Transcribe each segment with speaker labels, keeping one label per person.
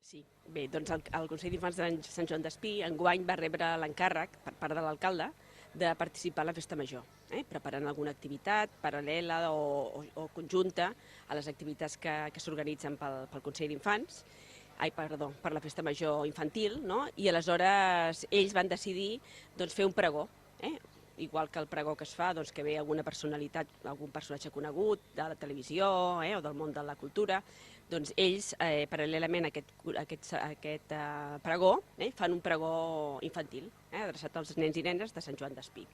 Speaker 1: Sí, bé, doncs el Consell d'Infants de Sant Joan d'Espí enguany va rebre l'encàrrec per part de l'alcalde de participar a la Festa Major, preparant alguna activitat paral·lela o conjunta a les activitats que s'organitzen pel Consell d'Infants, per la Festa Major infantil, no? I aleshores ells van decidir fer un pregó, igual que el pregó que es fa, que ve alguna personalitat, algun personatge conegut de la televisió o del món de la cultura, doncs ells, paral·lelament a aquest pregó, fan un pregó infantil, adreçat als nens i nenes de Sant Joan d'Espí.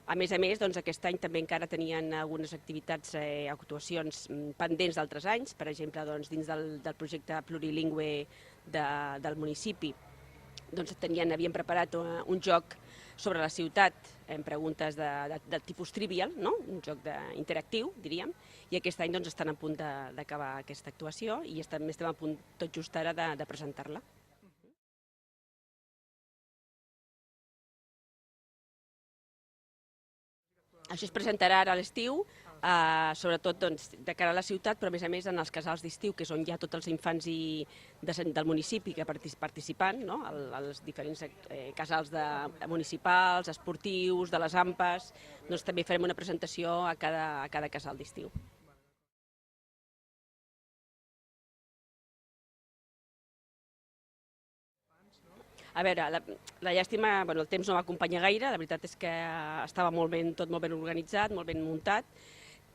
Speaker 1: A més, aquest any també encara tenien algunes activitats, actuacions pendents d'altres anys, per exemple, dins del projecte plurilingüe del municipi, havien preparat un joc sobre la ciutat amb preguntes de tipus trivial, un joc interactiu, diríem, i aquest any estan a punt d'acabar aquesta actuació i estem a punt tot just ara de presentar-la. Això es presentarà ara a l'estiu, sobretot de cara a la ciutat, però a més en els casals d'estiu, que és on hi ha tots els infants del municipi que participen, els diferents casals municipals, esportius, de les AMPAs, també farem una presentació a cada casal d'estiu. A veure, la llàstima, el temps no va acompanyar gaire, la veritat és que estava tot molt ben organitzat, molt ben muntat.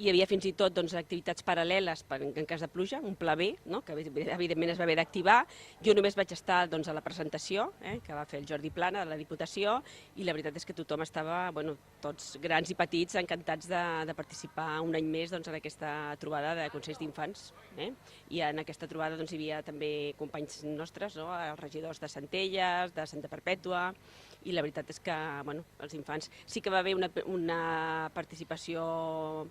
Speaker 1: Hi havia fins i tot activitats paral·leles en cas de pluja, un pla B, que evidentment es va haver d'activar. Jo només vaig estar a la presentació que va fer el Jordi Plana de la Diputació i la veritat és que tothom estava, tots grans i petits, encantats de participar un any més en aquesta trobada de Consells d'Infants. I en aquesta trobada hi havia també companys nostres, els regidors de Centelles, de Santa Perpètua, i la veritat és que els infants sí que va haver una participació,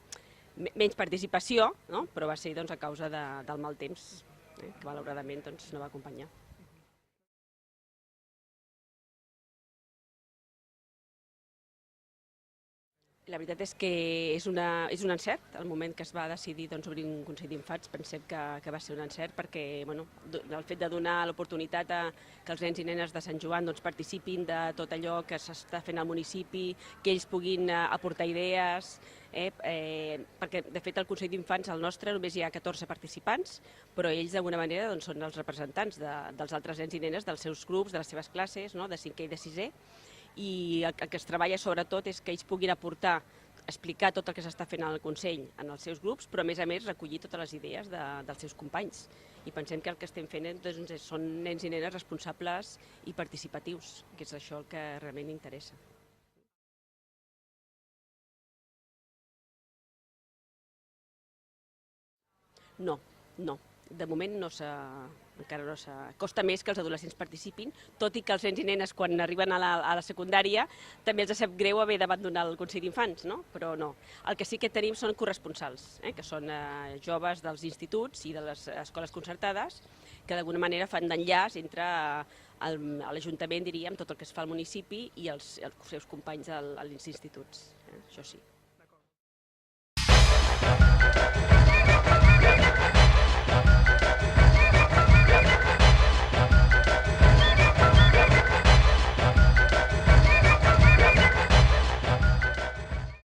Speaker 1: menys participació, però va ser a causa del mal temps, que malauradament no va acompanyar. La veritat és que és un encert. El moment que es va decidir obrir un Consell d'Infants pensem que va ser un encert perquè el fet de donar l'oportunitat que els nens i nenes de Sant Joan participin de tot allò que s'està fent al municipi, que ells puguin aportar idees, perquè de fet al Consell d'Infants, el nostre, només hi ha 14 participants, però ells d'alguna manera són els representants dels altres nens i nenes, dels seus grups, de les seves classes, de 5è i de 6è, i el que es treballa sobretot és que ells puguin aportar, explicar tot el que s'està fent al Consell en els seus grups, però a més recollir totes les idees dels seus companys. I pensem que el que estem fent són nens i nenes responsables i participatius, que és això el que realment interessa. No, de moment encara no s'ha... Costa més que els adolescents participin, tot i que els nens i nenes quan arriben a la secundària també els sap greu haver d'abandonar el Consell d'Infants, però no. El que sí que tenim són corresponsals, que són joves dels instituts i de les escoles concertades, que d'alguna manera fan d'enllaç entre l'Ajuntament, diríem, tot el que es fa al municipi i els seus companys als instituts, això sí.